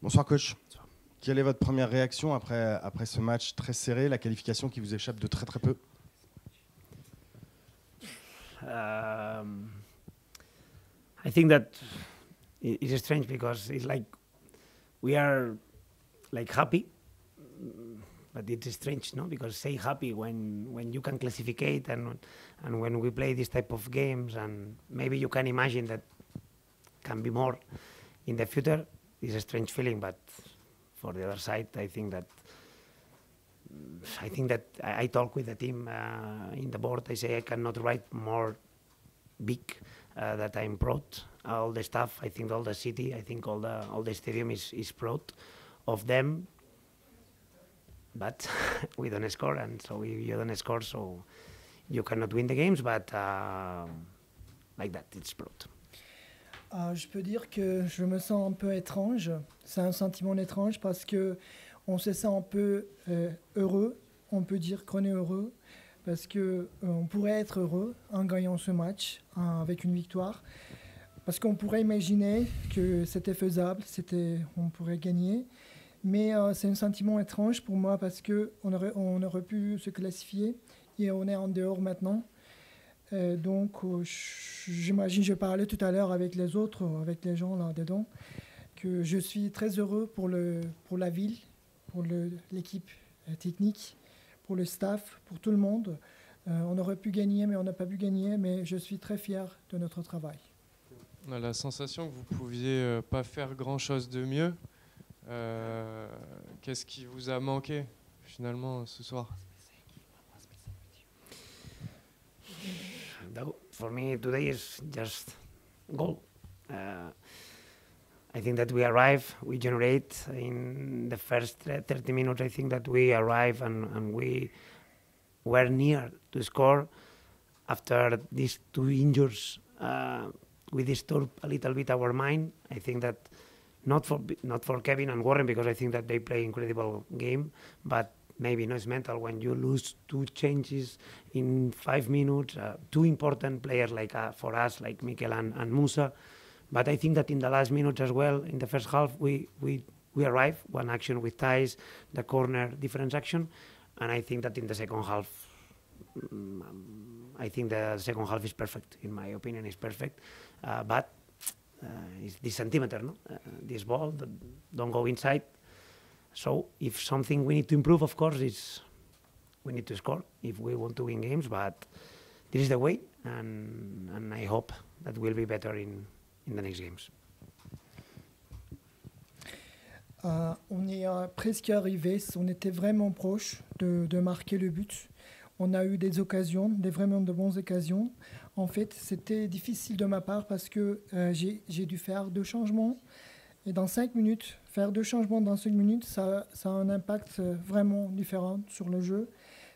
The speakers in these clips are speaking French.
Bonsoir coach. Quelle est votre première réaction après ce match très serré, la qualification qui vous échappe de très très peu? I think that it's strange because it's like we are like happy, but it's strange, no? Because say happy when you can classificate and when we play this type of games, and maybe you can imagine that can be more in the future. It's a strange feeling, but for the other side, I think that I talk with the team in the board. I say I cannot write more big that I'm proud. All the staff, I think all the city, I think all the stadium is proud of them. But we don't score, and so you don't score, so you cannot win the games. But like that, it's proud. Je peux dire que je me sens un peu étrange. C'est un sentiment étrange parce que on se sent un peu heureux. On peut dire qu'on est heureux parce que on pourrait être heureux en gagnant ce match avec une victoire. Parce qu'on pourrait imaginer que c'était faisable, on pourrait gagner. Mais c'est un sentiment étrange pour moi parce qu'on aurait pu se classifier et on est en dehors maintenant. Donc, j'imagine, je parlais tout à l'heure avec les autres, avec les gens là-dedans, que je suis très heureux pour la ville, pour l'équipe technique, pour le staff, pour tout le monde. On aurait pu gagner, mais on n'a pas pu gagner, mais je suis très fier de notre travail. On a la sensation que vous ne pouviez pas faire grand-chose de mieux. Qu'est-ce qui vous a manqué finalement ce soir? For me, today is just goal. I think that we arrive, we generate in the first 30 minutes. I think that we arrive and we were near to score. After these two injuries, we disturb a little bit our mind. I think that not for Kevin and Warren, because I think that they play incredible game, but maybe it's mental when you lose two changes in 5 minutes, two important players like for us, like Mikel and Musa. But I think that in the last minutes as well, in the first half, we arrived, one action with ties, the corner, different action, and I think that in the second half, I think the second half is perfect, in my opinion, is perfect. But it's this centimeter, no? This ball don't go inside. So if something we need to improve, of course, is we need to score if we want to win games. But this is the way, and I hope that we'll be better in the next games. On est presque arrivé, on était vraiment proche de marquer le but. On a eu des occasions, vraiment de bonnes occasions. En fait, c'était difficile de ma part parce que j'ai dû faire 2 changements. Et dans 5 minutes, faire 2 changements dans 5 minutes, ça a un impact vraiment différent sur le jeu.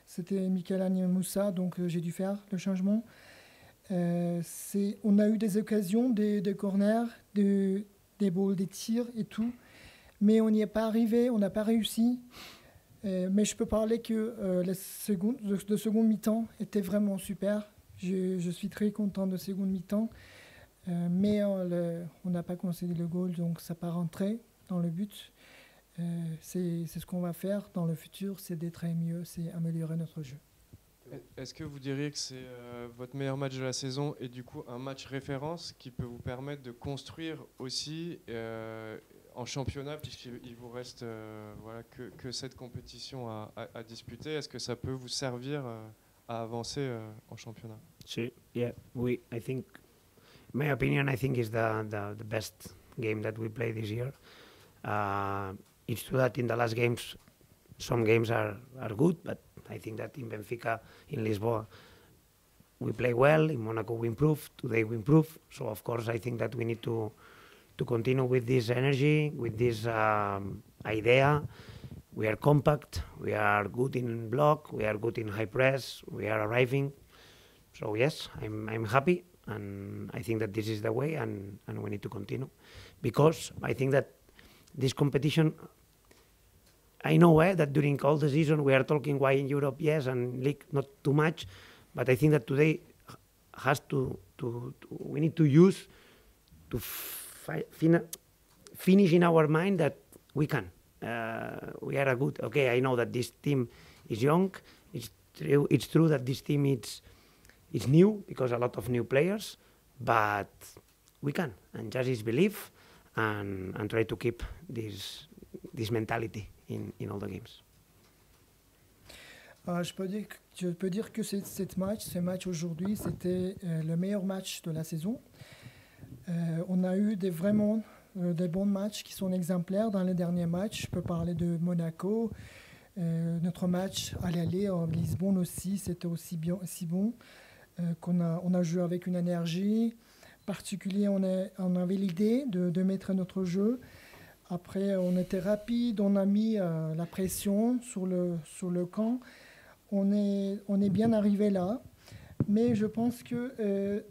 C'était Michelangelo et Moussa, donc j'ai dû faire le changement. On a eu des occasions, des corners, des balles, des tirs et tout. Mais on n'y est pas arrivé, on n'a pas réussi. Mais je peux parler que le second mi-temps était vraiment super. Je suis très content de seconde mi-temps. Mais on n'a pas concédé le goal, donc ça n'a pas rentré dans le but. C'est ce qu'on va faire dans le futur, c'est d'être mieux, c'est améliorer notre jeu. Est-ce que vous diriez que c'est votre meilleur match de la saison et du coup un match référence qui peut vous permettre de construire aussi en championnat, puisqu'il vous reste que cette compétition à disputer? Est-ce que ça peut vous servir à avancer en championnat? Sí, yeah, I think, my opinion, I think is the best game that we play this year. It's true that in the last games, some games are good, but I think that in Benfica, in Lisboa, we play well. In Monaco, we improve. Today, we improve. So, of course, I think that we need to continue with this energy, with this idea. We are compact. We are good in block. We are good in high press. We are arriving. So, yes, I'm happy. And I think that this is the way, and we need to continue. Because I think that this competition, I know that during all the season we are talking why in Europe, yes, and league not too much, but I think that today has we need to use to finish in our mind that we can. We are a good. Okay, I know that this team is young. It's true that this team is new because a lot of new players, but we can. And just is believe and try to keep this mentality in all the games. Je peux dire que ce match aujourd'hui, c'était le meilleur match de la saison. On a eu vraiment des bons matchs qui sont exemplaires dans les derniers matchs. Je peux parler de Monaco. Notre match à l'aller en Lisbonne aussi, c'était aussi bon. On a joué avec une énergie particulière. On avait l'idée de mettre notre jeu. Après, on était rapide. On a mis la pression sur le camp. On est bien arrivé là. Mais je pense que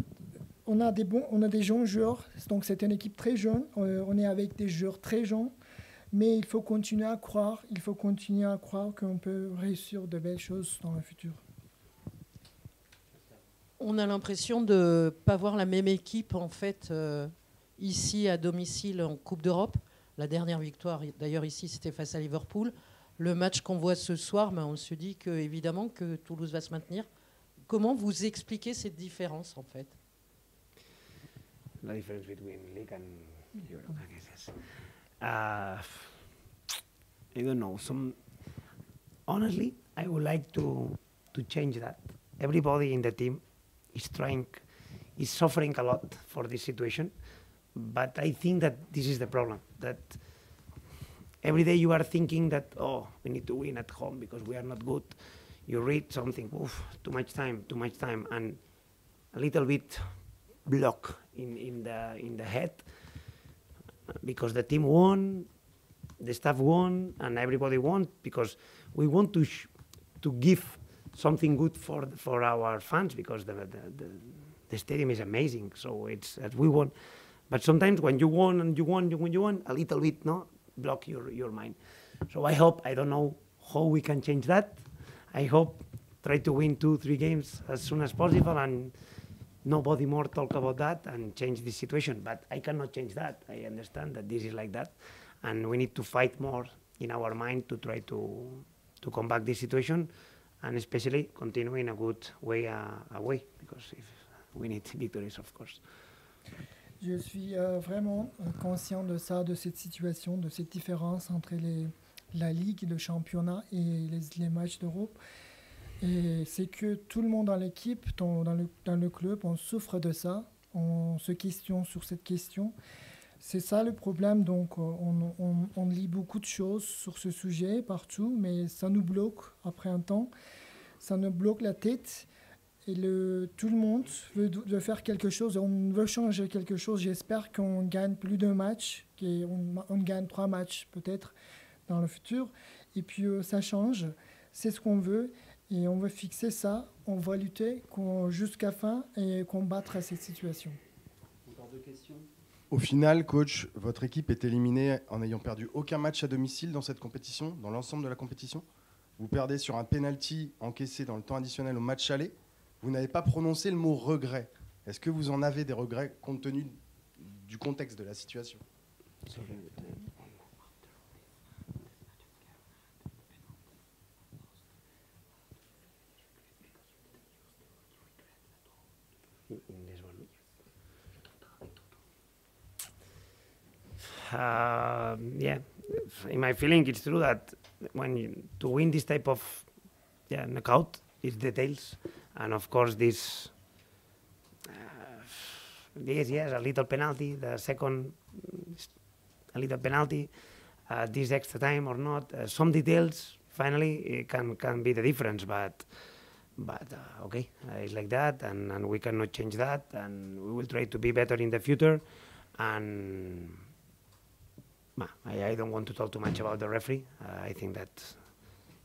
on a des jeunes joueurs, donc c'est une équipe très jeune, on est avec des joueurs très jeunes, mais il faut continuer à croire qu'on peut réussir de belles choses dans le futur. On a l'impression de ne pas voir la même équipe en fait ici à domicile en Coupe d'Europe. La dernière victoire d'ailleurs ici c'était face à Liverpool. Le match qu'on voit ce soir, on se dit que, évidemment que Toulouse va se maintenir. Comment vous expliquez cette différence en fait? The difference between league and Europe, I guess. I don't know. Honestly, I would like to change that. Everybody in the team is suffering a lot for this situation, but I think that this is the problem. That every day you are thinking that, oh, we need to win at home because we are not good. You read something, too much time, and a little bit block in the head because the team won, the staff won, and everybody won because we want to give something good for our fans because the stadium is amazing. So it's that we won, but sometimes when you won, a little bit block your mind. So I don't know how we can change that. I hope try to win 2-3 games as soon as possible and nobody more talk about that and change the situation. But I cannot change that. I understand that this is like that. And we need to fight more in our mind to try to come back this situation and especially continue in a good way away because if we need victories, of course. Je suis vraiment conscient de ça, de cette situation, de cette différence entre la Ligue, le championnat et les matchs d'Europe. Et c'est que tout le monde dans l'équipe, dans le club, on souffre de ça. On se questionne sur cette question. C'est ça le problème. Donc, on lit beaucoup de choses sur ce sujet partout, mais ça nous bloque après un temps. Ça nous bloque la tête. Et tout le monde veut faire quelque chose. On veut changer quelque chose. J'espère qu'on gagne plus de matchs, qu'on gagne 3 matchs peut-être dans le futur. Et puis, ça change. C'est ce qu'on veut. Et on veut fixer ça. On va lutter jusqu'à la fin et combattre cette situation. Encore 2 questions. Au final, coach, votre équipe est éliminée en n'ayant perdu aucun match à domicile dans cette compétition, dans l'ensemble de la compétition. Vous perdez sur un penalty encaissé dans le temps additionnel au match aller. Vous n'avez pas prononcé le mot regret. Est-ce que vous en avez des regrets compte tenu du contexte de la situation? Yeah, in my feeling, it's true that to win this type of knockout, it's details, and of course this. Yes, a little penalty. The second, a little penalty. This extra time or not, some details finally can be the difference, but okay, it's like that, and we cannot change that, and we will try to be better in the future, and. I don't want to talk too much about the referee. I think that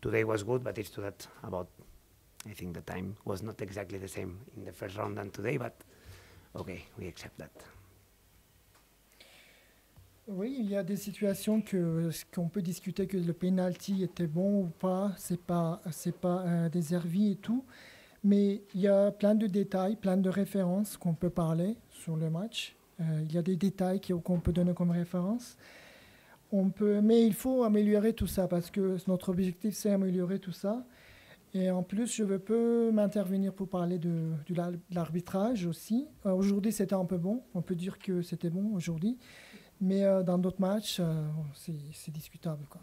today was good, but it's true that I think the time was not exactly the same in the first round than today, but okay, we accept that. Oui, il y a des situations qu'on peut discuter que le penalty était bon ou pas, c'est pas des hervies et tout, mais il y a plein de détails, plein de références qu'on peut parler sur le match. Il y a des détails qu'on peut donner comme référence. Mais il faut améliorer tout ça parce que notre objectif, c'est améliorer tout ça. Et en plus, je peux m'intervenir pour parler de l'arbitrage aussi. Aujourd'hui, c'était un peu bon. On peut dire que c'était bon aujourd'hui. Mais dans d'autres matchs, c'est discutable, quoi.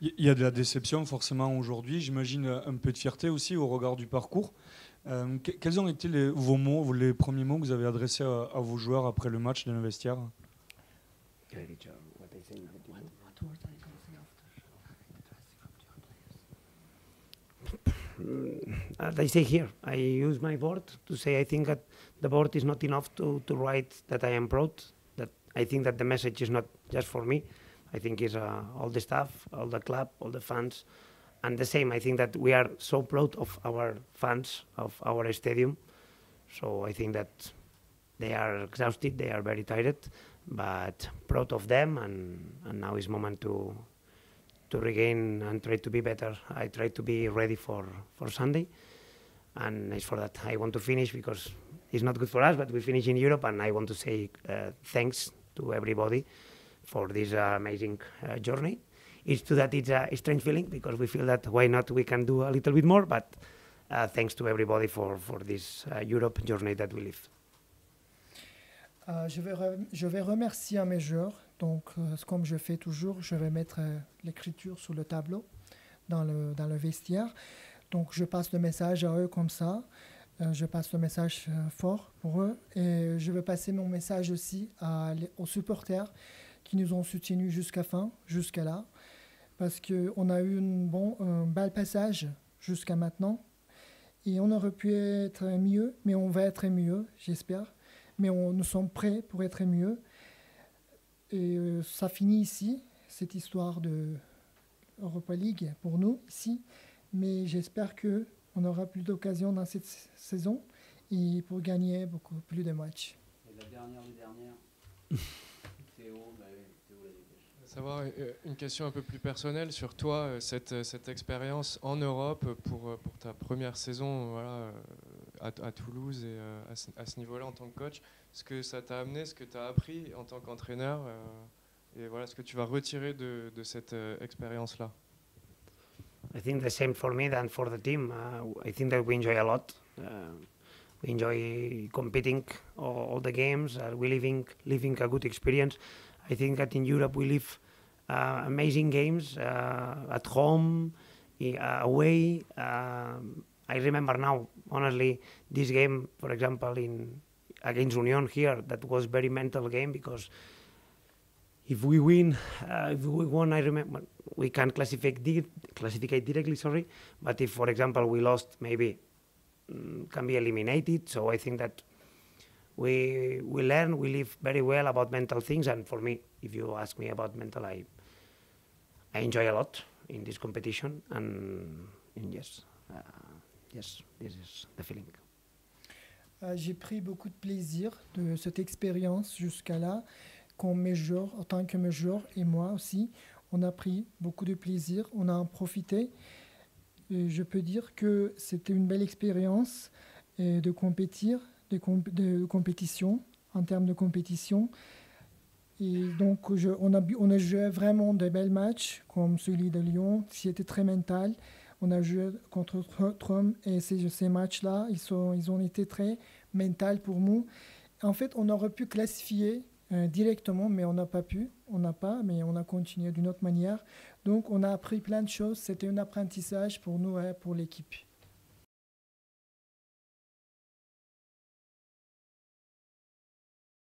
Il y a de la déception forcément aujourd'hui. J'imagine un peu de fierté aussi au regard du parcours. Quels ont été vos mots, les premiers mots que vous avez adressés à vos joueurs après le match dans le vestiaire? As I say here, I use my board to say I think that the board is not enough to write that I am proud, that I think that the message is not just for me. I think it's all the staff, all the club, all the fans, and the same. I think that we are so proud of our fans, of our stadium. So I think that they are exhausted, they are very tired, but proud of them, and now is moment to regain and try to be better. I try to be ready for Sunday, and it's for that I want to finish, because it's not good for us, but we finish in Europe, and I want to say thanks to everybody for this amazing journey. It's true that it's a strange feeling, because we feel that why not we can do a little bit more, but thanks to everybody for this Europe journey that we live. Je vais remercier mes joueurs. Donc, comme je fais toujours, je vais mettre l'écriture sur le tableau dans le vestiaire. Donc, je passe le message à eux comme ça. Je passe le message fort pour eux. Et je vais passer mon message aussi aux supporters qui nous ont soutenus jusqu'à là. Parce qu'on a eu un bel passage jusqu'à maintenant. Et on aurait pu être mieux, mais on va être mieux, j'espère. Mais nous sommes prêts pour être mieux. Et ça finit ici, cette histoire de Europa League pour nous, ici. Mais j'espère qu'on aura plus d'occasions dans cette saison et pour gagner beaucoup plus de matchs. Et la dernière des dernières, Théo l'a dépêché. Savoir une question un peu plus personnelle sur toi, cette expérience en Europe pour ta première saison, voilà, à Toulouse et à ce niveau-là en tant que coach, ce que ça t'a amené, ce que tu as appris en tant qu'entraîneur, et voilà ce que tu vas retirer de cette expérience-là. I think the same for me than for the team. I think that we enjoy a lot. We enjoy competing all the games. We living a good experience. I think that in Europe we live amazing games at home, away. I remember now, honestly, this game, for example, against Union here, that was very mental game, because if we won, I remember we can classify directly. Sorry, but if, for example, we lost, maybe can be eliminated. So I think that we learn, we live very well about mental things, and for me, if you ask me about mental, I enjoy a lot in this competition, and yes, this is the feeling. J'ai pris beaucoup de plaisir de cette expérience jusqu'à là, comme mes joueurs, en tant que mes joueurs et moi aussi, on a pris beaucoup de plaisir, on a en profité. Et je peux dire que c'était une belle expérience de compétir, de compétition, en termes de compétition. Et donc, on a joué vraiment de belles matchs, comme celui de Lyon, qui était très mental. On a joué contre Trump et ces matchs-là, ils ont été très mentaux pour nous. En fait, on aurait pu classifier directement, mais on n'a pas pu. Mais on a continué d'une autre manière. Donc, on a appris plein de choses. C'était un apprentissage pour nous et pour l'équipe.